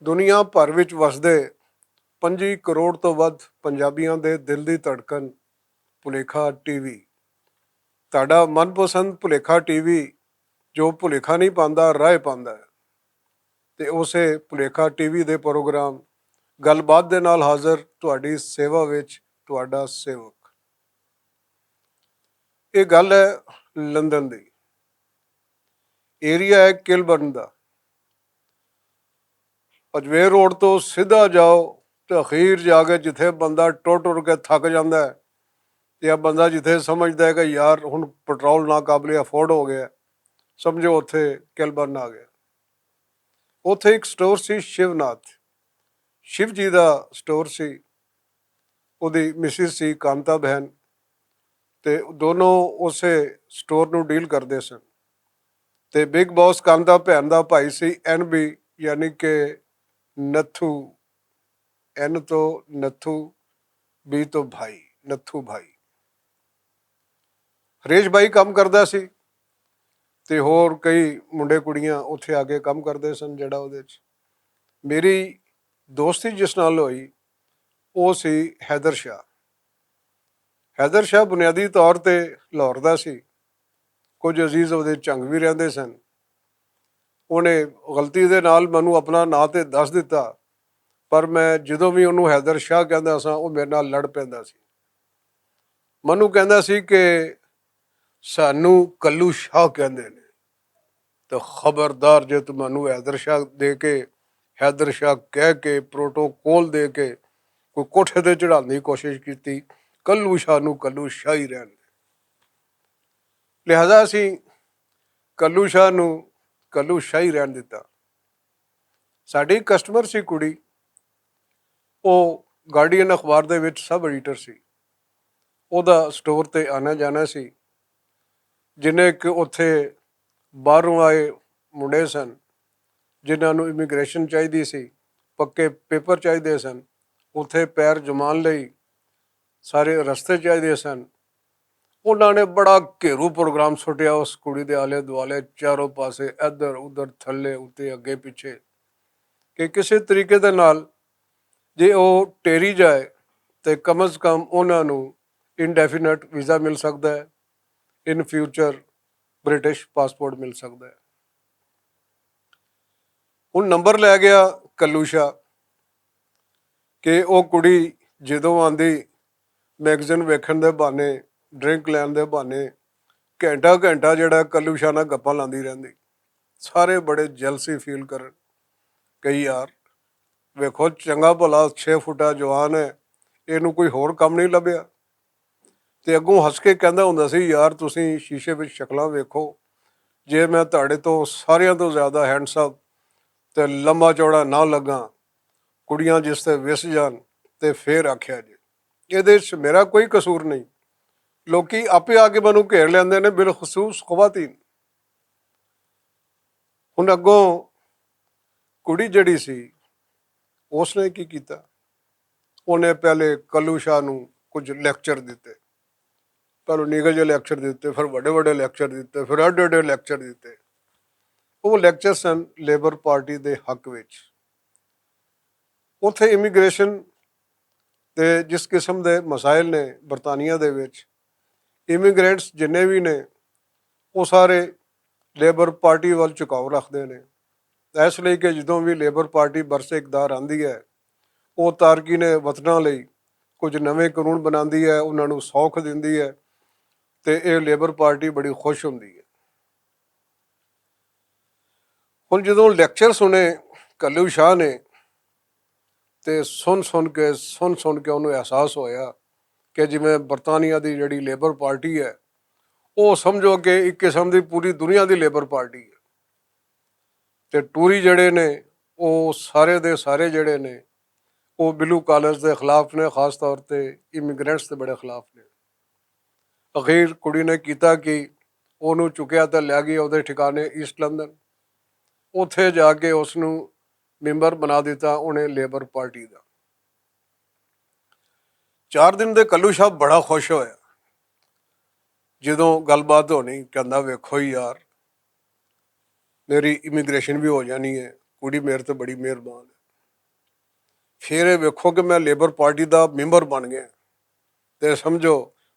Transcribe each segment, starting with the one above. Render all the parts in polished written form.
ਦੁਨੀਆ ਭਰ ਵਿੱਚ ਵਸਦੇ 25 ਕਰੋੜ ਤੋਂ ਵੱਧ ਪੰਜਾਬੀਆਂ ਦੇ ਦਿਲ ਦੀ ਧੜਕਣ ਭੁਲੇਖਾ ਟੀਵੀ। ਤੁਹਾਡਾ ਮਨਪਸੰਦ ਭੁਲੇਖਾ ਟੀਵੀ ਜੋ ਭੁਲੇਖਾ ਨਹੀਂ ਪਾਉਂਦਾ ਰਾਹ ਪਾਉਂਦਾ ਹੈ। ਤੇ ਉਸੇ ਭੁਲੇਖਾ ਟੀਵੀ ਦੇ ਪ੍ਰੋਗਰਾਮ ਗੱਲਬਾਤ ਦੇ ਨਾਲ ਹਾਜ਼ਰ ਤੁਹਾਡੀ ਸੇਵਾ ਵਿੱਚ ਤੁਹਾਡਾ ਸੇਵਕ। ਇਹ ਗੱਲ ਹੈ ਲੰਦਨ ਦੀ। ਏਰੀਆ ਹੈ ਕਿਲਬਰਨ ਦਾ। ਅਜਮੇਰ ਰੋਡ ਤੋਂ ਸਿੱਧਾ ਜਾਓ ਤੇ ਅਖੀਰ ਜਾ ਕੇ ਜਿੱਥੇ ਬੰਦਾ ਟੁਰ ਟੁਰ ਕੇ ਥੱਕ ਜਾਂਦਾ ਹੈ ਜਾਂ ਬੰਦਾ ਜਿੱਥੇ ਸਮਝਦਾ ਹੈ ਕਿ ਯਾਰ ਹੁਣ ਪੈਟਰੋਲ ਨਾ ਕਾਬਲੇ ਅਫੋਰਡ ਹੋ ਗਿਆ, ਸਮਝੋ ਉੱਥੇ ਕਿਲਬਰਨ ਆ ਗਿਆ। ਉੱਥੇ ਇੱਕ ਸਟੋਰ ਸੀ ਸ਼ਿਵਨਾਥ, ਸ਼ਿਵ ਜੀ ਦਾ ਸਟੋਰ ਸੀ। ਉਹਦੀ ਮਿਸਿਸ ਸੀ ਕਾਂਤਾ ਬਹਿਨ, ਤੇ ਦੋਨੋਂ ਉਸੇ ਸਟੋਰ ਨੂੰ ਡੀਲ ਕਰਦੇ ਸਨ। ਤੇ ਬਿਗ ਬੌਸ ਕਾਂਤਾ ਭੈਣ ਦਾ ਭਾਈ ਸੀ NB, ਯਾਨੀ ਕਿ ਨੱਥੂ। N ਤੋਂ ਨੱਥੂ, B ਤੋਂ ਭਾਈ, ਨੱਥੂ ਭਾਈ। ਹਰੇਸ਼ ਭਾਈ ਕੰਮ ਕਰਦਾ ਸੀ ਤੇ ਹੋਰ ਕਈ ਮੁੰਡੇ ਕੁੜੀਆਂ ਉੱਥੇ ਆ ਕੇ ਕੰਮ ਕਰਦੇ ਸਨ। ਜਿਹੜਾ ਉਹਦੇ 'ਚ ਮੇਰੀ ਦੋਸਤੀ ਜਿਸ ਨਾਲ ਹੋਈ ਉਹ ਸੀ ਹੈਦਰ ਸ਼ਾਹ। ਹੈਦਰ ਸ਼ਾਹ ਬੁਨਿਆਦੀ ਤੌਰ 'ਤੇ ਲਾਹੌਰ ਦਾ ਸੀ। ਕੁਝ ਅਜ਼ੀਜ਼ ਉਹਦੇ ਝੰਗ ਵੀ ਰਹਿੰਦੇ ਸਨ। ਉਹਨੇ ਗਲਤੀ ਦੇ ਨਾਲ ਮੈਨੂੰ ਆਪਣਾ ਨਾਂ ਤੇ ਦੱਸ ਦਿੱਤਾ, ਪਰ ਮੈਂ ਜਦੋਂ ਵੀ ਉਹਨੂੰ ਹੈਦਰ ਸ਼ਾਹ ਕਹਿੰਦਾ ਸਾਂ ਉਹ ਮੇਰੇ ਨਾਲ ਲੜ ਪੈਂਦਾ ਸੀ। ਮੈਨੂੰ ਕਹਿੰਦਾ ਸੀ ਕਿ ਸਾਨੂੰ ਕੱਲੂ ਸ਼ਾਹ ਕਹਿੰਦੇ ਨੇ, ਤਾਂ ਖਬਰਦਾਰ ਜੇ ਤੂੰ ਮੈਨੂੰ ਹੈਦਰ ਸ਼ਾਹ ਦੇ ਕੇ, ਹੈਦਰ ਸ਼ਾਹ ਕਹਿ ਕੇ, ਪ੍ਰੋਟੋਕੋਲ ਦੇ ਕੇ ਕੋਈ ਕੋਠੇ 'ਤੇ ਚੜ੍ਹਾਉਣ ਦੀ ਕੋਸ਼ਿਸ਼ ਕੀਤੀ, ਕੱਲੂ ਸ਼ਾਹ ਨੂੰ ਕੱਲੂ ਸ਼ਾਹ ਹੀ ਰਹਿਣ ਦੇ। ਲਿਹਾਜ਼ਾ ਅਸੀਂ ਕੱਲੂ ਸ਼ਾਹ ਨੂੰ ਕੱਲੂ ਸ਼ਾਹ ਹੀ ਰਹਿਣ ਦਿੱਤਾ। ਸਾਡੀ ਕਸਟਮਰ ਸੀ ਕੁੜੀ, ਉਹ ਗਾਰਡੀਅਨ ਅਖਬਾਰ ਦੇ ਵਿੱਚ ਸਬ ਐਡੀਟਰ ਸੀ। ਉਹਦਾ ਸਟੋਰ 'ਤੇ ਆਉਣਾ ਜਾਣਾ ਸੀ। ਜਿੰਨੇ ਕਿ ਉੱਥੇ ਬਾਹਰੋਂ ਆਏ ਮੁੰਡੇ ਸਨ ਜਿਨ੍ਹਾਂ ਨੂੰ ਇਮੀਗ੍ਰੇਸ਼ਨ ਚਾਹੀਦੀ ਸੀ, ਪੱਕੇ ਪੇਪਰ ਚਾਹੀਦੇ ਸਨ, ਉੱਥੇ ਪੈਰ ਜਮਾਉਣ ਲਈ ਸਾਰੇ ਰਸਤੇ ਚਾਹੀਦੇ ਸਨ। ਉਹਨਾਂ ਨੇ ਬੜਾ ਘੇਰੂ ਪ੍ਰੋਗਰਾਮ ਸੁੱਟਿਆ ਉਸ ਕੁੜੀ ਦੇ ਆਲੇ ਦੁਆਲੇ, ਚਾਰੋਂ ਪਾਸੇ, ਇੱਧਰ ਉੱਧਰ, ਥੱਲੇ ਉੱਤੇ, ਅੱਗੇ ਪਿੱਛੇ, ਕਿ ਕਿਸੇ ਤਰੀਕੇ ਦੇ ਨਾਲ ਜੇ ਉਹ ਟੇਰੀ ਜਾਏ ਤੇ ਕਮ ਅਜ਼ ਕਮ ਉਹਨਾਂ ਨੂੰ ਇਨਡੈਫੀਨਿਟ ਵੀਜ਼ਾ ਮਿਲ ਸਕਦਾ ਹੈ, ਇਨ ਫਿਊਚਰ ਬ੍ਰਿਟਿਸ਼ ਪਾਸਪੋਰਟ ਮਿਲ ਸਕਦਾ ਹੈ। ਹੁਣ ਨੰਬਰ ਲੈ ਗਿਆ ਕੱਲੂ ਸ਼ਾਹ ਕਿ ਉਹ ਕੁੜੀ ਜਦੋਂ ਆਉਂਦੀ ਮੈਗਜ਼ੀਨ ਵੇਖਣ ਦੇ ਬਹਾਨੇ, ਡਰਿੰਕ ਲੈਣ ਦੇ ਬਹਾਨੇ ਘੰਟਾ ਘੰਟਾ ਜਿਹੜਾ ਕੱਲੂ ਸ਼ਾਹ ਨਾਲ ਗੱਪਾਂ ਲਾਉਂਦੀ ਰਹਿੰਦੀ। ਸਾਰੇ ਬੜੇ ਜੈਲਸੀ ਫੀਲ ਕਰਨ ਕਿ ਯਾਰ ਵੇਖੋ ਚੰਗਾ ਭਲਾ 6 ਫੁੱਟਾ ਜਵਾਨ ਹੈ, ਇਹਨੂੰ ਕੋਈ ਹੋਰ ਕੰਮ ਨਹੀਂ ਲੱਭਿਆ। ਤੇ ਅੱਗੋਂ ਹੱਸ ਕੇ ਕਹਿੰਦਾ ਹੁੰਦਾ ਸੀ, ਯਾਰ ਤੁਸੀਂ ਸ਼ੀਸ਼ੇ ਵਿੱਚ ਸ਼ਕਲਾਂ ਵੇਖੋ, ਜੇ ਮੈਂ ਤੁਹਾਡੇ ਤੋਂ ਸਾਰਿਆਂ ਤੋਂ ਜ਼ਿਆਦਾ ਹੈਂਡਸਮ ਤੇ ਲੰਬਾ ਚੌੜਾ ਨਾ ਲੱਗਾ, ਕੁੜੀਆਂ ਜਿਸ ਤੇ ਵਿਸ ਜਾਣ, ਤੇ ਫੇਰ ਆਖਿਆ ਜੀ ਇਹਦੇ 'ਚ ਮੇਰਾ ਕੋਈ ਕਸੂਰ ਨਹੀਂ। ਲੋਕੀ ਆਪੇ ਆ ਕੇ ਮੈਨੂੰ ਘੇਰ ਲੈਂਦੇ ਨੇ, ਬਿਲਖਸੂਸ ਖਵਾਤੀਨ। ਹੁਣ ਅੱਗੋਂ ਕੁੜੀ ਜਿਹੜੀ ਸੀ ਉਸਨੇ ਕੀ ਕੀਤਾ, ਉਹਨੇ ਪਹਿਲੇ ਕੱਲੂ ਸ਼ਾਹ ਨੂੰ ਕੁਝ ਲੈਕਚਰ ਦਿੱਤੇ। ਪਹਿਲਾਂ ਨਿੱਘੇ ਜਿਹੇ ਲੈਕਚਰ ਦਿੱਤੇ, ਫਿਰ ਵੱਡੇ ਵੱਡੇ ਲੈਕਚਰ ਦਿੱਤੇ, ਫਿਰ ਐਡੇ ਐਡੇ ਲੈਕਚਰ ਦਿੱਤੇ। ਉਹ ਲੈਕਚਰ ਸਨ ਲੇਬਰ ਪਾਰਟੀ ਦੇ ਹੱਕ ਵਿੱਚ। ਉੱਥੇ ਇਮੀਗ੍ਰੇਸ਼ਨ ਦੇ ਜਿਸ ਕਿਸਮ ਦੇ ਮਸਾਇਲ ਨੇ ਬਰਤਾਨੀਆ ਦੇ ਵਿੱਚ, ਇਮੀਗ੍ਰੈਂਟਸ ਜਿੰਨੇ ਵੀ ਨੇ ਉਹ ਸਾਰੇ ਲੇਬਰ ਪਾਰਟੀ ਵੱਲ ਝੁਕਾਓ ਰੱਖਦੇ ਨੇ। ਇਸ ਲਈ ਕਿ ਜਦੋਂ ਵੀ ਲੇਬਰ ਪਾਰਟੀ ਬਰਸੇ ਇਕਤਦਾਰ ਆਉਂਦੀ ਹੈ, ਉਹ ਤਾਰਕੀਨ ਵਤਨਾਂ ਲਈ ਕੁਝ ਨਵੇਂ ਕਾਨੂੰਨ ਬਣਾਉਂਦੀ ਹੈ, ਉਹਨਾਂ ਨੂੰ ਸੌਖ ਦਿੰਦੀ ਹੈ, ਤੇ ਇਹ ਲੇਬਰ ਪਾਰਟੀ ਬੜੀ ਖੁਸ਼ ਹੁੰਦੀ ਹੈ। ਹੁਣ ਜਦੋਂ ਲੈਕਚਰ ਸੁਣੇ ਕੱਲੂ ਸ਼ਾਹ ਨੇ, ਤੇ ਸੁਣ ਸੁਣ ਕੇ ਉਹਨੂੰ ਅਹਿਸਾਸ ਹੋਇਆ ਕਿ ਜਿਵੇਂ ਬਰਤਾਨੀਆ ਦੀ ਜਿਹੜੀ ਲੇਬਰ ਪਾਰਟੀ ਹੈ ਉਹ ਸਮਝੋ ਕਿ ਇੱਕ ਕਿਸਮ ਦੀ ਪੂਰੀ ਦੁਨੀਆ ਦੀ ਲੇਬਰ ਪਾਰਟੀ ਹੈ। ਤੇ ਟੂਰੀ ਜਿਹੜੇ ਨੇ ਉਹ ਸਾਰੇ ਦੇ ਸਾਰੇ ਜਿਹੜੇ ਨੇ ਉਹ ਬਲੂ ਕਾਲਰਸ ਦੇ ਖਿਲਾਫ ਨੇ, ਖਾਸ ਤੌਰ 'ਤੇ ਇਮੀਗ੍ਰੈਂਟਸ ਦੇ ਬੜੇ ਖਿਲਾਫ ਨੇ। ਅਖੀਰ ਕੁੜੀ ਨੇ ਕੀਤਾ ਕਿ ਉਹਨੂੰ ਚੁੱਕਿਆ ਤਾਂ ਲੈ ਗਈ ਉਹਦੇ ਠਿਕਾਣੇ ਈਸਟ ਲੰਡਨ। ਉੱਥੇ ਜਾ ਕੇ ਉਸ ਨੂੰ ਮੈਂਬਰ ਬਣਾ ਦਿੱਤਾ ਉਹਨੇ ਲੇਬਰ ਪਾਰਟੀ ਦਾ। 4 ਦਿਨ ਦੇ ਕੱਲੂ ਸ਼ਾਹ ਬੜਾ ਖੁਸ਼ ਹੋਇਆ। ਜਦੋਂ ਗੱਲਬਾਤ ਹੋਣੀ ਕਹਿੰਦਾ ਵੇਖੋ ਹੀ ਯਾਰ, ਮੇਰੀ ਇਮੀਗ੍ਰੇਸ਼ਨ ਵੀ ਹੋ ਜਾਣੀ ਹੈ, ਕੁੜੀ ਮੇਰੇ ਤੋਂ ਬੜੀ ਮਿਹਰਬਾਨ ਹੈ। ਫਿਰ ਇਹ ਵੇਖੋ ਕਿ ਮੈਂ ਲੇਬਰ ਪਾਰਟੀ ਦਾ ਮੈਂਬਰ ਬਣ ਗਿਆ ਤੇ ਸਮਝੋ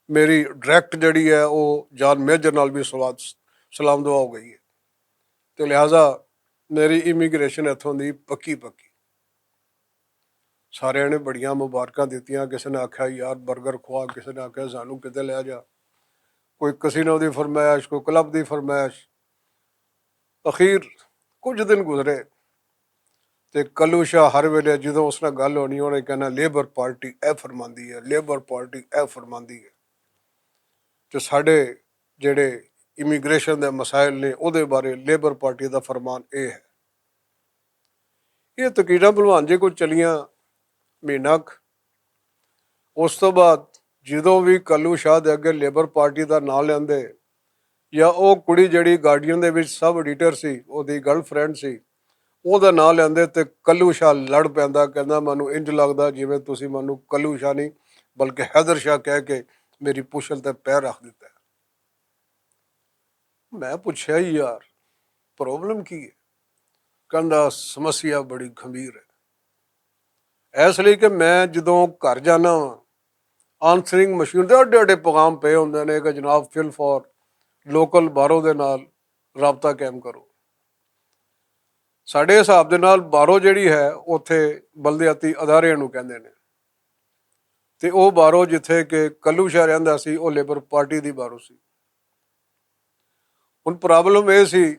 ਮੇਰੀ ਡਾਇਰੈਕਟ ਜਿਹੜੀ ਹੈ ਉਹ ਜਾਨ ਮੇਜਰ ਨਾਲ ਵੀ ਸਲਾਮ ਦੁਆ ਹੋ ਗਈ ਹੈ। ਤੇ ਲਿਹਾਜ਼ਾ ਮੇਰੀ ਇਮੀਗ੍ਰੇਸ਼ਨ ਇੱਥੋਂ ਦੀ ਪੱਕੀ ਪੱਕੀ। ਸਾਰਿਆਂ ਨੇ ਬੜੀਆਂ ਮੁਬਾਰਕਾਂ ਦਿੱਤੀਆਂ। ਕਿਸੇ ਨੇ ਆਖਿਆ ਯਾਰ ਬਰਗਰ ਖਵਾ, ਕਿਸੇ ਨੇ ਆਖਿਆ ਸਾਨੂੰ ਕਿਤੇ ਲੈ ਜਾ, ਕੋਈ ਕਸੀਨੋ ਦੀ ਫਰਮਾਇਸ਼, ਕੋਈ ਕਲੱਬ ਦੀ ਫਰਮਾਇਸ਼। ਅਖੀਰ ਕੁਝ ਦਿਨ ਗੁਜ਼ਰੇ ਤੇ ਕੱਲੂ ਸ਼ਾਹ ਹਰ ਵੇਲੇ ਜਦੋਂ ਉਸ ਨਾਲ ਗੱਲ ਹੋਣੀ ਉਹਨੇ ਕਹਿਣਾ ਲੇਬਰ ਪਾਰਟੀ ਇਹ ਫਰਮਾਉਂਦੀ ਹੈ, ਲੇਬਰ ਪਾਰਟੀ ਇਹ ਫਰਮਾਉਂਦੀ ਹੈ। ਤੇ ਸਾਡੇ ਜਿਹੜੇ ਇਮੀਗ੍ਰੇਸ਼ਨ ਦੇ ਮਸਾਇਲ ਨੇ ਉਹਦੇ ਬਾਰੇ ਲੇਬਰ ਪਾਰਟੀ ਦਾ ਫਰਮਾਨ ਇਹ ਹੈ। ਇਹ ਤਕੀਰਾਂ ਭਲਵਾਨ ਜੀ ਕੋਈ ਚਲੀਆਂ ਮਹੀਨਾ ਕੁ। ਉਸ ਤੋਂ ਬਾਅਦ ਜਦੋਂ ਵੀ ਕੱਲੂ ਸ਼ਾਹ ਦੇ ਅੱਗੇ ਲੇਬਰ ਪਾਰਟੀ ਦਾ ਨਾਂ ਲੈਂਦੇ ਜਾਂ ਉਹ ਕੁੜੀ ਜਿਹੜੀ ਗਾਰਡੀਅਨ ਦੇ ਵਿੱਚ ਸਬ ਐਡੀਟਰ ਸੀ, ਉਹਦੀ ਗਰਲਫਰੈਂਡ ਸੀ, ਉਹਦਾ ਨਾਂ ਲੈਂਦੇ ਤੇ ਕੱਲੂ ਸ਼ਾਹ ਲੜ ਪੈਂਦਾ, ਕਹਿੰਦਾ ਮੈਨੂੰ ਇੰਜ ਲੱਗਦਾ ਜਿਵੇਂ ਤੁਸੀਂ ਮੈਨੂੰ ਕੱਲੂ ਸ਼ਾਹ ਨਹੀਂ ਬਲਕਿ ਹੈਦਰ ਸ਼ਾਹ ਕਹਿ ਕੇ ਮੇਰੀ ਪੁੱਛਲ ਤੇ ਪੈਰ ਰੱਖ ਦਿੱਤਾ। ਮੈਂ ਪੁੱਛਿਆ ਯਾਰ ਪ੍ਰੋਬਲਮ ਕੀ ਹੈ? ਕਹਿੰਦਾ ਸਮੱਸਿਆ ਬੜੀ ਗੰਭੀਰ ਹੈ। ਇਸ ਲਈ ਕਿ ਮੈਂ ਜਦੋਂ ਘਰ ਜਾਣਾ ਵਾਂ ਆਨਸਰਿੰਗ ਮਸ਼ੀਨ ਦੇ ਅੱਡੇ ਅੱਡੇ ਪੈਗਾਮ ਪਏ ਹੁੰਦੇ ਨੇ ਕਿ ਜਨਾਬ ਫਿਲ ਫॉर ਲੋਕਲ ਬਾਹਰੋਂ ਦੇ ਨਾਲ ਰਾਬਤਾ ਕਾਇਮ ਕਰੋ। ਸਾਡੇ ਹਿਸਾਬ ਦੇ ਨਾਲ ਬਾਹਰੋਂ ਜਿਹੜੀ ਹੈ ਉੱਥੇ ਬਲਦਿਆਤੀ ਅਦਾਰਿਆਂ ਨੂੰ ਕਹਿੰਦੇ ਨੇ ਤੇ ਉਹ ਬਾਹਰੋਂ ਜਿੱਥੇ ਕਿ ਕੱਲੂ ਸ਼ਾਹ ਰਹਿੰਦਾ ਸੀ ਉਹ ਲੇਬਰ ਪਾਰਟੀ ਦੀ ਬਾਹਰੋਂ ਸੀ। ਹੁਣ ਪ੍ਰੋਬਲਮ ਇਹ ਸੀ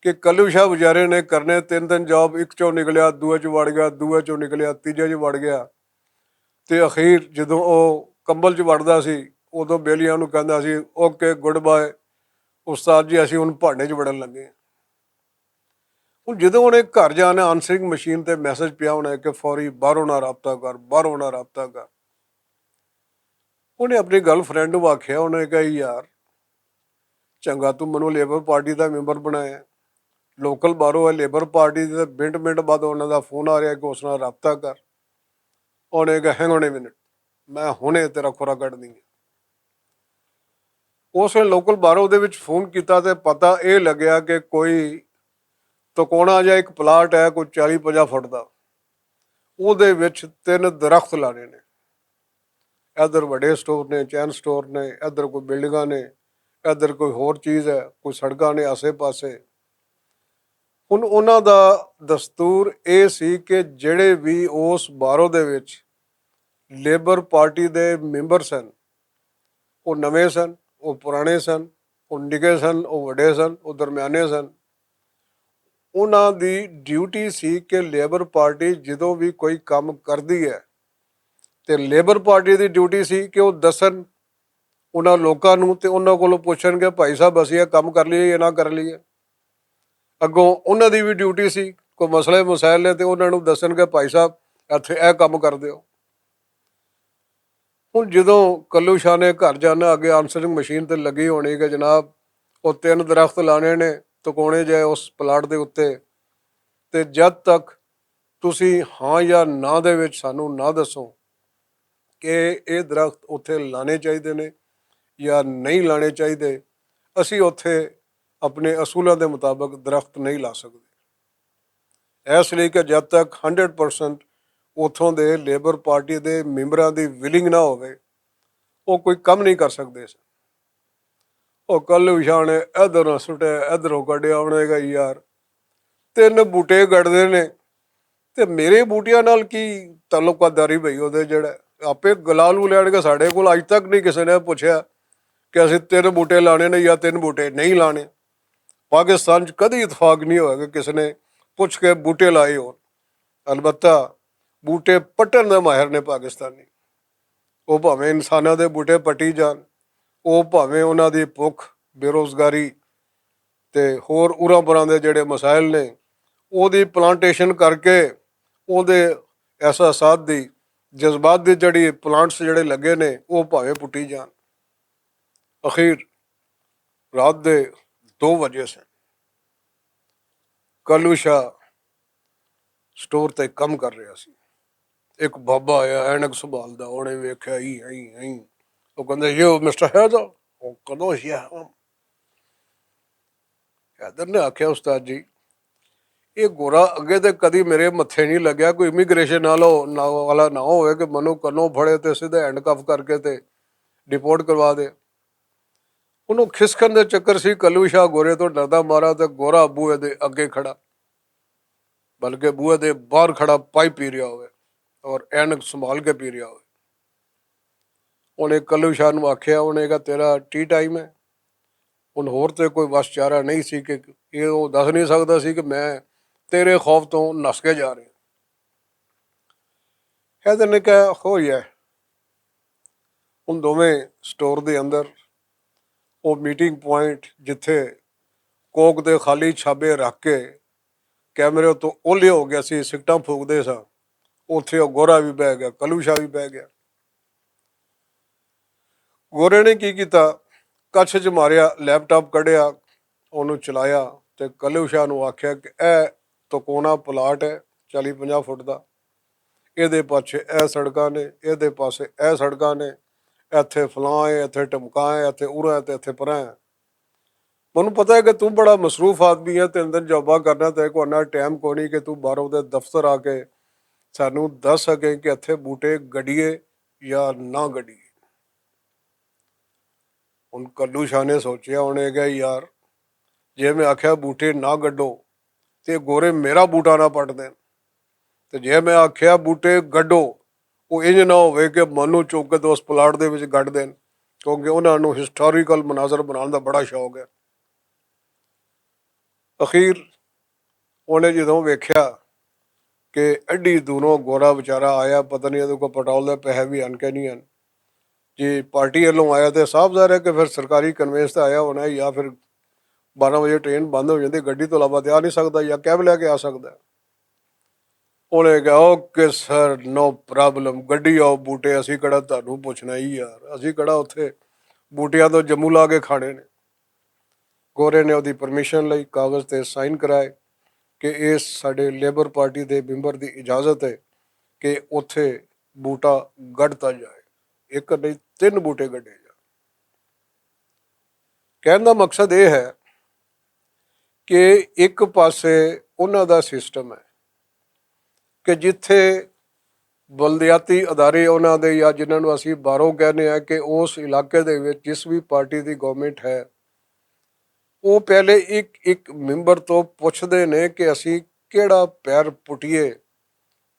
ਕਿ ਕੱਲੂ ਸ਼ਾਹ ਵਿਚਾਰੇ ਨੇ ਕਰਨੇ 3 ਜੌਬ, ਇੱਕ ਚੋਂ ਨਿਕਲਿਆ ਦੂਏ 'ਚ ਵੜ ਗਿਆ, ਦੂਏ 'ਚੋਂ ਨਿਕਲਿਆ ਤੀਜੇ 'ਚ ਵੜ ਗਿਆ ਤੇ ਅਖੀਰ ਜਦੋਂ ਉਹ ਕੰਬਲ 'ਚ ਵੜਦਾ ਸੀ ਉਦੋਂ ਬੇਲੀਆਂ ਨੂੰ ਕਹਿੰਦਾ ਸੀ ਓਕੇ ਗੁੱਡ ਬਾਏ ਉਸਤਾਦ ਜੀ, ਅਸੀਂ ਹੁਣ ਭਾਂਡੇ 'ਚ ਵੜਨ ਲੱਗੇ। ਹੁਣ ਜਦੋਂ ਉਹਨੇ ਘਰ ਜਾਣਾ ਆਨਸਰਿੰਗ ਮਸ਼ੀਨ ਤੇ ਮੈਸੇਜ ਪਿਆ ਹੋਣਾ ਕਿ ਫੌਰੀ ਬਾਹਰੋਂ ਨਾ ਰਾਬਤਾ ਕਰ, ਬਾਹਰੋਂ ਨਾ ਰਾਬਤਾ ਕਰ। ਉਹਨੇ ਆਪਣੀ ਗਰਲਫਰੈਂਡ ਨੂੰ ਆਖਿਆ, ਉਹਨੇ ਕਿਹਾ ਯਾਰ ਚੰਗਾ ਤੂੰ ਮੈਨੂੰ ਲੇਬਰ ਪਾਰਟੀ ਦਾ ਮੈਂਬਰ ਬਣਾਇਆ, ਲੋਕਲ ਬਾਹਰੋਂ ਹੈ ਲੇਬਰ ਪਾਰਟੀ ਦੇ, ਮਿੰਟ ਬਾਅਦ ਉਹਨਾਂ ਦਾ ਫੋਨ ਆ ਰਿਹਾ ਕਿ ਉਸ ਨਾਲ ਰਾਬਤਾ ਕਰ। ਉਹਨੇ ਕਿਹਾ ਹੈਂਗ ਔਨ ਏ ਮਿੰਟ, ਮੈਂ ਹੁਣੇ ਤੇਰਾ ਖੁਰਾ ਕੱਢ ਦਿੰਗਾ। ਉਸ ਵੇਲੇ ਲੋਕਲ ਬਾਹਰੋਂ ਉਹਦੇ ਵਿੱਚ ਫੋਨ ਕੀਤਾ ਤੇ ਪਤਾ ਇਹ ਲੱਗਿਆ ਕਿ ਕੋਈ ਤਕੋਣਾ ਜਿਹਾ ਇੱਕ ਪਲਾਟ ਹੈ ਕੋਈ 40-50 ਫੁੱਟ ਦਾ, ਉਹਦੇ ਵਿੱਚ 3 ਦਰਖਤ ਲਾਣੇ ਨੇ। ਇੱਧਰ ਵੱਡੇ ਸਟੋਰ ਨੇ, ਚੈਨ ਸਟੋਰ ਨੇ, ਇੱਧਰ ਕੋਈ ਬਿਲਡਿੰਗਾਂ ਨੇ, ਇੱਧਰ ਕੋਈ ਹੋਰ ਚੀਜ਼ ਹੈ, ਕੋਈ ਸੜਕਾਂ ਨੇ ਆਸੇ ਪਾਸੇ। ਹੁਣ ਉਹਨਾਂ ਦਾ ਦਸਤੂਰ ਇਹ ਸੀ ਕਿ ਜਿਹੜੇ ਵੀ ਉਸ ਬਾਰੋ ਦੇ ਵਿੱਚ ਲੇਬਰ ਪਾਰਟੀ ਦੇ ਮੈਂਬਰ ਸਨ, ਉਹ ਨਵੇਂ ਸਨ, ਉਹ ਪੁਰਾਣੇ ਸਨ, ਉਹ ਨਿੱਕੇ ਸਨ, ਉਹ ਵੱਡੇ ਸਨ, ਉਹ ਦਰਮਿਆਨੇ ਸਨ। ਉਹਨਾਂ ਦੀ ਡਿਊਟੀ ਸੀ ਕਿ ਲੇਬਰ ਪਾਰਟੀ ਜਦੋਂ ਵੀ ਕੋਈ ਕੰਮ ਕਰਦੀ ਹੈ ਤੇ ਲੇਬਰ ਪਾਰਟੀ ਦੀ ਡਿਊਟੀ ਸੀ ਕਿ ਉਹ ਦੱਸਣ ਉਹਨਾਂ ਲੋਕਾਂ ਨੂੰ ਤੇ ਉਹਨਾਂ ਕੋਲੋਂ ਪੁੱਛਣਗੇ ਭਾਈ ਸਾਹਿਬ ਅਸੀਂ ਇਹ ਕੰਮ ਕਰ ਲਈਏ ਜਾਂ ਨਾ ਕਰ ਲਈਏ। ਅੱਗੋਂ ਉਹਨਾਂ ਦੀ ਵੀ ਡਿਊਟੀ ਸੀ ਕੋਈ ਮਸਲੇ ਮਸਾਇਲ ਨੇ ਤੇ ਉਹਨਾਂ ਨੂੰ ਦੱਸਣਗੇ ਭਾਈ ਸਾਹਿਬ ਇੱਥੇ ਇਹ ਕੰਮ ਕਰ ਦਿਓ। ਹੁਣ ਜਦੋਂ ਕੱਲੂ ਸ਼ਾਹ ਨੇ ਘਰ ਜਾਣਾ ਅੱਗੇ ਆਨਸਰਿੰਗ ਮਸ਼ੀਨ ਤੇ ਲੱਗੀ ਹੋਣੀ ਕਿ ਜਨਾਬ ਉਹ 3 ਦਰਖਤ ਲਾਣੇ ਨੇ ਤਕੋਣੇ ਜਿਹੇ ਉਸ ਪਲਾਟ ਦੇ ਉੱਤੇ, ਤੇ ਜਦ ਤੱਕ ਤੁਸੀਂ ਹਾਂ ਜਾਂ ਨਾ ਦੇ ਵਿੱਚ ਸਾਨੂੰ ਨਾ ਦੱਸੋ ਕਿ ਇਹ ਦਰਖਤ ਉੱਥੇ ਲਾਣੇ ਚਾਹੀਦੇ ਨੇ ਜਾਂ ਨਹੀਂ ਲਾਣੇ ਚਾਹੀਦੇ, ਅਸੀਂ ਉੱਥੇ ਆਪਣੇ ਅਸੂਲਾਂ ਦੇ ਮੁਤਾਬਕ ਦਰਖਤ ਨਹੀਂ ਲਾ ਸਕਦੇ। ਇਸ ਲਈ ਕਿ ਜਦ ਤੱਕ 100% ਉੱਥੋਂ ਦੇ ਲੇਬਰ ਪਾਰਟੀ ਦੇ ਮੈਂਬਰਾਂ ਦੀ ਵਿਲਿੰਗ ਨਾ ਹੋਵੇ ਉਹ ਕੋਈ ਕੰਮ ਨਹੀਂ ਕਰ ਸਕਦੇ ਸਨ। ਉਹ ਕੱਲੂ ਸ਼ਾਹ ਨੇ ਇੱਧਰੋਂ ਸੁੱਟਿਆ ਇੱਧਰੋਂ ਕੱਢਿਆ, ਉਹਨੇ ਕਿਹਾ ਯਾਰ 3 ਬੂਟੇ ਗੱਡਦੇ ਨੇ ਤੇ ਮੇਰੇ ਬੂਟਿਆਂ ਨਾਲ ਕੀ ਤਾਲੁਕਾਦਾਰੀ ਬਈ ਉਹਦੇ ਜਿਹੜਾ ਆਪੇ ਗਲਾਲੂ ਲੈਣਗੇ। ਸਾਡੇ ਕੋਲ ਅੱਜ ਤੱਕ ਨਹੀਂ ਕਿਸੇ ਨੇ ਪੁੱਛਿਆ ਕਿ ਅਸੀਂ 3 ਬੂਟੇ ਲਾਣੇ ਨੇ ਜਾਂ 3 ਬੂਟੇ ਨਹੀਂ ਲਾਣੇ। ਪਾਕਿਸਤਾਨ 'ਚ ਕਦੀ ਇਤਫਾਕ ਨਹੀਂ ਹੋਇਆ ਕਿ ਕਿਸੇ ਨੇ ਪੁੱਛ ਕੇ ਬੂਟੇ ਲਾਏ ਹੋਣ। ਅਲਬੱਤਾ ਬੂਟੇ ਪੱਟਣ ਦੇ ਮਾਹਿਰ ਨੇ ਪਾਕਿਸਤਾਨੀ, ਉਹ ਭਾਵੇਂ ਇਨਸਾਨਾਂ ਦੇ ਬੂਟੇ ਪੱਟੀ ਜਾਣ, ਉਹ ਭਾਵੇਂ ਉਹਨਾਂ ਦੀ ਭੁੱਖ ਬੇਰੁਜ਼ਗਾਰੀ ਤੇ ਹੋਰ ਉਰਾਂ ਪਰਾਂ ਦੇ ਜਿਹੜੇ ਮਸਾਇਲ ਨੇ ਉਹਦੀ ਪਲਾਂਟੇਸ਼ਨ ਕਰਕੇ ਉਹਦੇ ਅਹਿਸਾਸਾਤ ਦੀ ਜਜ਼ਬਾਤ ਦੀ ਜਿਹੜੀ ਪਲਾਂਟਸ ਜਿਹੜੇ ਲੱਗੇ ਨੇ ਉਹ ਭਾਵੇਂ ਪੁੱਟੀ ਜਾਣ। ਅਖੀਰ ਰਾਤ ਦੇ 2 ਵਜੇ ਸਨ। ਕੱਲੂ ਸ਼ਾਹ ਸਟੋਰ ਤੇ ਕੰਮ ਕਰ ਰਿਹਾ ਸੀ। ਇੱਕ ਬਾਬਾ ਆਇਆ ਐਨਕ ਸੰਭਾਲਦਾ, ਉਹਨੇ ਵੇਖਿਆ ਹੀ ਉਹ ਕਹਿੰਦਾ ਯੋ ਮਿਸਟਰ ਹੈਦਰ। ਉਹ ਕਦੋਂ ਹੈਦਰ ਨੇ ਆਖਿਆ ਉਸਤਾਦ ਜੀ ਇਹ ਗੋਰਾ ਅੱਗੇ ਤੇ ਕਦੀ ਮੇਰੇ ਮੱਥੇ ਨਹੀਂ ਲੱਗਿਆ। ਕੋਈ ਇਮੀਗ੍ਰੇਸ਼ਨ ਵਾਲਾ ਨਾ ਹੋਵੇ ਕਿ ਮੈਨੂੰ ਕੰਨੋਂ ਫੜੇ ਤੇ ਸਿੱਧੇ ਹੈਂਡਕਫ ਕਰਕੇ ਤੇ ਡਿਪੋਰਟ ਕਰਵਾ ਦੇ। ਉਹਨੂੰ ਖਿਸਕਣ ਦੇ ਚੱਕਰ ਸੀ। ਕੱਲੂ ਸ਼ਾਹ ਗੋਰੇ ਤੋਂ ਡਰਦਾ ਮਾਰਾ ਤੇ ਗੋਰਾ ਬੂਹੇ ਦੇ ਅੱਗੇ ਖੜਾ, ਬਲਕਿ ਬੂਹੇ ਦੇ ਬਾਹਰ ਖੜਾ ਪਾਈਪ ਪੀ ਰਿਹਾ ਹੋਵੇ ਔਰ ਐਨਕ ਸੰਭਾਲ ਕੇ ਪੀ ਰਿਹਾ ਹੋਵੇ। ਉਹਨੇ ਕੱਲੂ ਸ਼ਾਹ ਨੂੰ ਆਖਿਆ, ਉਹਨੇ ਕਿਹਾ ਤੇਰਾ ਟੀ ਟਾਈਮ ਹੈ। ਹੁਣ ਹੋਰ ਤੇ ਕੋਈ ਵਸ ਚਾਰਾ ਨਹੀਂ ਸੀ ਕਿ ਇਹ ਉਹ ਦੱਸ ਨਹੀਂ ਸਕਦਾ ਸੀ ਕਿ ਮੈਂ ਤੇਰੇ ਖੌਫ ਤੋਂ ਨੱਸ ਕੇ ਜਾ ਰਿਹਾ। ਹੈਦਰ ਨੇ ਕਿਹਾ ਹੋ ਜਾਏ। ਹੁਣ ਦੋਵੇਂ ਸਟੋਰ ਦੇ ਅੰਦਰ ਉਹ ਮੀਟਿੰਗ ਪੁਆਇੰਟ ਜਿੱਥੇ ਕੋਕ ਦੇ ਖਾਲੀ ਛਾਬੇ ਰੱਖ ਕੇ ਕੈਮਰੇ ਤੋਂ ਓਹਲੇ ਹੋ ਗਿਆ ਸੀ, ਸਿਗਟਾਂ ਫੂਕਦੇ ਸਾਂ, ਉੱਥੇ ਉਹ ਗੋਰਾ ਵੀ ਬਹਿ ਗਿਆ, ਕੱਲੂ ਸ਼ਾਹ ਵੀ ਬਹਿ ਗਿਆ। ਗੋਰੇ ਨੇ ਕੀ ਕੀਤਾ, ਕੱਛ 'ਚ ਮਾਰਿਆ, ਲੈਪਟਾਪ ਕੱਢਿਆ, ਉਹਨੂੰ ਚਲਾਇਆ ਤੇ ਕੱਲੂ ਸ਼ਾਹ ਨੂੰ ਆਖਿਆ ਕਿ ਇਹ ਤਕੋਣਾ ਪਲਾਟ ਹੈ 40-50 ਫੁੱਟ ਦਾ, ਇਹਦੇ ਪਾਸੇ ਇਹ ਸੜਕਾਂ ਨੇ, ਇਹਦੇ ਪਾਸੇ ਇਹ ਸੜਕਾਂ ਨੇ, ਇੱਥੇ ਫਲਾਂ ਹੈ, ਇੱਥੇ ਟਮਕਾ ਹੈ, ਇੱਥੇ ਉਰਾ ਹੈ ਤੇ ਇੱਥੇ ਪਰਾਂ ਹੈ। ਮੈਨੂੰ ਪਤਾ ਹੈ ਕਿ ਤੂੰ ਬੜਾ ਮਸਰੂਫ ਆਦਮੀ ਹੈ, 3 ਦਿਨ ਜੋਬਾਂ ਕਰਨਾ, ਤੇ ਕੋਈ ਨਾ ਟਾਈਮ ਕੋਈ ਨਹੀਂ ਕਿ ਤੂੰ ਬਾਹਰੋਂ ਦੇ ਦਫ਼ਤਰ ਆ ਕੇ ਸਾਨੂੰ ਦੱਸ ਸਕੇ ਕਿ ਇੱਥੇ ਬੂਟੇ ਗੱਡੀਏ ਜਾਂ ਨਾ ਗੱਡੀਏ। ਹੁਣ ਕੱਲੂ ਸ਼ਾਹ ਨੇ ਸੋਚਿਆ, ਉਹਨੇ ਕਿਹਾ ਯਾਰ ਜੇ ਮੈਂ ਆਖਿਆ ਬੂਟੇ ਨਾ ਗੱਡੋ ਤੇ ਗੋਰੇ ਮੇਰਾ ਬੂਟਾ ਨਾ ਪੱਟ ਦੇਣ, ਤੇ ਜੇ ਮੈਂ ਆਖਿਆ ਬੂਟੇ ਗੱਡੋ ਉਹ ਇੰਜ ਨਾ ਹੋਵੇ ਕਿ ਮੈਨੂੰ ਚੁੱਕ ਕੇ ਉਸ ਪਲਾਟ ਦੇ ਵਿੱਚ ਗੱਡ ਦੇਣ, ਕਿਉਂਕਿ ਉਹਨਾਂ ਨੂੰ ਹਿਸਟੋਰੀਕਲ ਮਨਾਜ਼ਰ ਬਣਾਉਣ ਦਾ ਬੜਾ ਸ਼ੌਕ ਹੈ। ਅਖੀਰ ਉਹਨੇ ਜਦੋਂ ਵੇਖਿਆ ਕਿ ਐਡੀ ਦੂਰੋਂ ਗੋਰਾ ਵਿਚਾਰਾ ਆਇਆ, ਪਤਾ ਨਹੀਂ ਇਹਦੇ ਕੋਲ ਪੈਟਰੋਲ ਦੇ ਪੈਸੇ ਵੀ ਹਨ ਕਿ ਨਹੀਂ ਹਨ। ਜੇ ਪਾਰਟੀ ਵੱਲੋਂ ਆਇਆ ਤੇ ਸਾਫ਼ ਜ਼ਾਹਿਰ ਹੈ ਕਿ ਫਿਰ ਸਰਕਾਰੀ ਕਨਵੇਂਸ 'ਤੇ ਆਇਆ ਹੋਣਾ, ਜਾਂ ਫਿਰ 12 ਵਜੇ ਟ੍ਰੇਨ ਬੰਦ ਹੋ ਜਾਂਦੀ, ਗੱਡੀ ਤੋਂ ਇਲਾਵਾ ਤੇ ਆ ਨਹੀਂ ਸਕਦਾ, ਜਾਂ ਕੈਬ ਲੈ ਕੇ ਆ ਸਕਦਾ। ਉਹਨੇ ਕਿਹਾ ਓਕੇ ਸਰ ਨੋ ਪ੍ਰੋਬਲਮ, ਗੱਡੀ ਆਓ ਬੂਟੇ, ਅਸੀਂ ਕਿਹੜਾ ਤੁਹਾਨੂੰ ਪੁੱਛਣਾ ਹੀ ਯਾਰ, ਅਸੀਂ ਕਿਹੜਾ ਉੱਥੇ ਬੂਟਿਆਂ ਤੋਂ ਜੰਮੂ ਲਾ ਕੇ ਖਾਣੇ ਨੇ। ਗੋਰੇ ਨੇ ਉਹਦੀ ਪਰਮਿਸ਼ਨ ਲਈ, ਕਾਗਜ਼ 'ਤੇ ਸਾਈਨ ਕਰਾਏ ਕਿ ਇਹ ਸਾਡੇ ਲੇਬਰ ਪਾਰਟੀ ਦੇ ਮੈਂਬਰ ਦੀ ਇਜਾਜ਼ਤ ਹੈ ਕਿ ਉੱਥੇ ਬੂਟਾ ਗੱਡਤਾ ਜਾਏ, 1 ਨਹੀਂ 3 ਬੂਟੇ ਗੱਡੇ ਜਾਣ। ਕਹਿਣ ਦਾ ਮਕਸਦ ਇਹ ਹੈ ਕਿ ਇੱਕ ਪਾਸੇ ਉਹਨਾਂ ਦਾ ਸਿਸਟਮ ਹੈ ਕਿ ਜਿੱਥੇ ਬਲਦਿਆਤੀ ਅਦਾਰੇ ਉਹਨਾਂ ਦੇ, ਜਾਂ ਜਿਨ੍ਹਾਂ ਨੂੰ ਅਸੀਂ ਬਾਹਰੋਂ ਕਹਿੰਦੇ ਹਾਂ, ਕਿ ਉਸ ਇਲਾਕੇ ਦੇ ਵਿੱਚ ਜਿਸ ਵੀ ਪਾਰਟੀ ਦੀ ਗੌਰਮੈਂਟ ਹੈ, ਉਹ ਪਹਿਲੇ ਇੱਕ ਮੈਂਬਰ ਤੋਂ ਪੁੱਛਦੇ ਨੇ ਕਿ ਅਸੀਂ ਕਿਹੜਾ ਪੈਰ ਪੁੱਟੀਏ,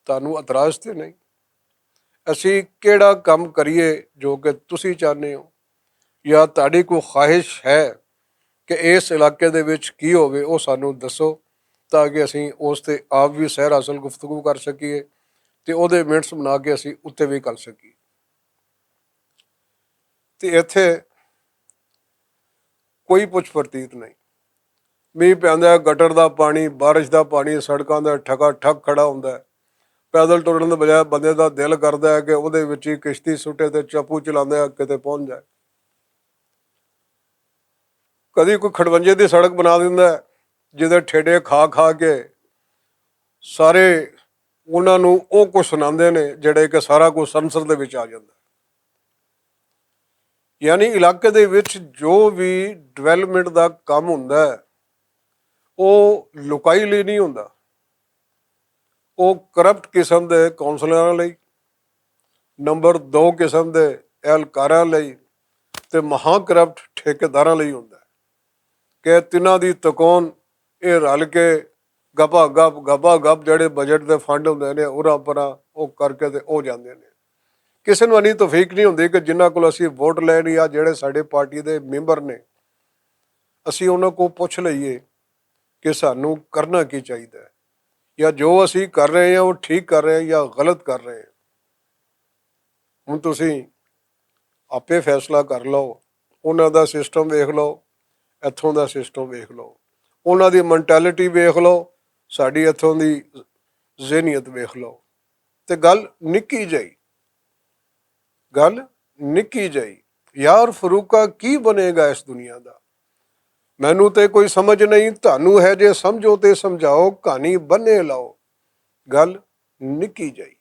ਤੁਹਾਨੂੰ ਇਤਰਾਜ਼ ਤੇ ਨਹੀਂ, ਅਸੀਂ ਕਿਹੜਾ ਕੰਮ ਕਰੀਏ ਜੋ ਕਿ ਤੁਸੀਂ ਚਾਹੁੰਦੇ ਹੋ, ਜਾਂ ਤੁਹਾਡੀ ਕੋਈ ਖਵਾਹਿਸ਼ ਹੈ ਕਿ ਇਸ ਇਲਾਕੇ ਦੇ ਵਿੱਚ ਕੀ ਹੋਵੇ, ਉਹ ਸਾਨੂੰ ਦੱਸੋ ਤਾਂ ਕਿ ਅਸੀਂ ਉਸ 'ਤੇ ਆਪ ਵੀ ਸਹਿਰ ਹਾਸਲ ਗੁਫ਼ਤਗੂ ਕਰ ਸਕੀਏ ਅਤੇ ਉਹਦੇ ਮਿੰਟਸ ਬਣਾ ਕੇ ਅਸੀਂ ਉੱਤੇ ਵੀ ਕਰ ਸਕੀਏ। ਅਤੇ ਇੱਥੇ ਕੋਈ ਪੁੱਛ ਪ੍ਰਤੀਤ ਨਹੀਂ। ਮੀਂਹ ਪੈਂਦਾ, ਗਟਰ ਦਾ ਪਾਣੀ, ਬਾਰਿਸ਼ ਦਾ ਪਾਣੀ ਸੜਕਾਂ ਦਾ ਠਗਾ ਠੱਗ ਖੜਾ ਹੁੰਦਾ। ਪੈਦਲ ਤੁਰਨ ਦੇ ਬਜਾਏ ਬੰਦੇ ਦਾ ਦਿਲ ਕਰਦਾ ਹੈ ਕਿ ਉਹਦੇ ਵਿੱਚ ਹੀ ਕਿਸ਼ਤੀ ਸੁੱਟੇ ਤੇ ਚਾਪੂ ਚਲਾਉਂਦੇ ਕਿਤੇ ਪਹੁੰਚ ਜਾਏ। ਕਦੀ ਕੋਈ ਖੜਵੰਜੇ ਦੀ ਸੜਕ ਬਣਾ ਦਿੰਦਾ ਜਿਹਦੇ ਠੇਡੇ ਖਾ ਖਾ ਕੇ ਸਾਰੇ ਉਹਨਾਂ ਨੂੰ ਉਹ ਕੁਛ ਸੁਣਾਉਂਦੇ ਨੇ ਜਿਹੜੇ ਕਿ ਸਾਰਾ ਕੁਝ ਸੰਸਦ ਦੇ ਵਿੱਚ ਆ ਜਾਂਦਾ। ਯਾਨੀ ਇਲਾਕੇ ਦੇ ਵਿੱਚ ਜੋ ਵੀ ਡਿਵੈਲਪਮੈਂਟ ਦਾ ਕੰਮ ਹੁੰਦਾ ਹੈ ਉਹ ਲੁਕਾਈ ਲਈ ਨਹੀਂ ਹੁੰਦਾ, ਉਹ ਕਰਪਟ ਕਿਸਮ ਦੇ ਕੌਂਸਲਰਾਂ ਲਈ, ਨੰਬਰ 2 ਕਿਸਮ ਦੇ ਅਹਿਲਕਾਰਾਂ ਲਈ ਤੇ ਮਹਾਂ ਕਰਪਟ ਠੇਕੇਦਾਰਾਂ ਲਈ ਹੁੰਦਾ ਕਿ ਤਿੰਨਾਂ ਦੀ ਤਕੋਨ ਇਹ ਰਲ ਕੇ ਗਪਾ ਗੱਪ ਜਿਹੜੇ ਬਜਟ ਦੇ ਫੰਡ ਹੁੰਦੇ ਨੇ ਉਰਾਂ ਪਰਾਂ ਉਹ ਕਰਕੇ ਤੇ ਉਹ ਜਾਂਦੇ ਨੇ। ਕਿਸੇ ਨੂੰ ਇੰਨੀ ਤੌਫੀਕ ਨਹੀਂ ਹੁੰਦੀ ਕਿ ਜਿਨ੍ਹਾਂ ਕੋਲ ਅਸੀਂ ਵੋਟ ਲੈਣ ਜਾਂ ਜਿਹੜੇ ਸਾਡੇ ਪਾਰਟੀ ਦੇ ਮੈਂਬਰ ਨੇ ਅਸੀਂ ਉਹਨਾਂ ਕੋਲ ਪੁੱਛ ਲਈਏ ਕਿ ਸਾਨੂੰ ਕਰਨਾ ਕੀ ਚਾਹੀਦਾ ਹੈ, ਜਾਂ ਜੋ ਅਸੀਂ ਕਰ ਰਹੇ ਹਾਂ ਉਹ ਠੀਕ ਕਰ ਰਹੇ ਹਾਂ ਜਾਂ ਗਲਤ ਕਰ ਰਹੇ ਹਾਂ। ਹੁਣ ਤੁਸੀਂ ਆਪੇ ਫੈਸਲਾ ਕਰ ਲਓ, ਉਹਨਾਂ ਦਾ ਸਿਸਟਮ ਵੇਖ ਲਓ, ਇੱਥੋਂ ਦਾ ਸਿਸਟਮ ਵੇਖ ਲਓ, ਉਹਨਾਂ ਦੀ ਮੈਂਟੈਲਿਟੀ ਵੇਖ ਲਓ, ਸਾਡੀ ਇੱਥੋਂ ਦੀ ਜ਼ਿਹਨੀਅਤ ਵੇਖ ਲਓ, ਤੇ ਗੱਲ ਨਿੱਕੀ ਜਿਹੀ ਯਾਰ ਫਰੂਕਾ ਕੀ ਬਣੇਗਾ ਇਸ ਦੁਨੀਆ ਦਾ, ਮੈਨੂੰ ਤੇ ਕੋਈ ਸਮਝ ਨਹੀਂ, ਤੁਹਾਨੂੰ ਹੈ ਜੇ ਸਮਝੋ ਤੇ ਸਮਝਾਓ, ਕਹਾਣੀ ਬੰਨੇ ਲਾਓ, ਗੱਲ ਨਿੱਕੀ ਜਿਹੀ।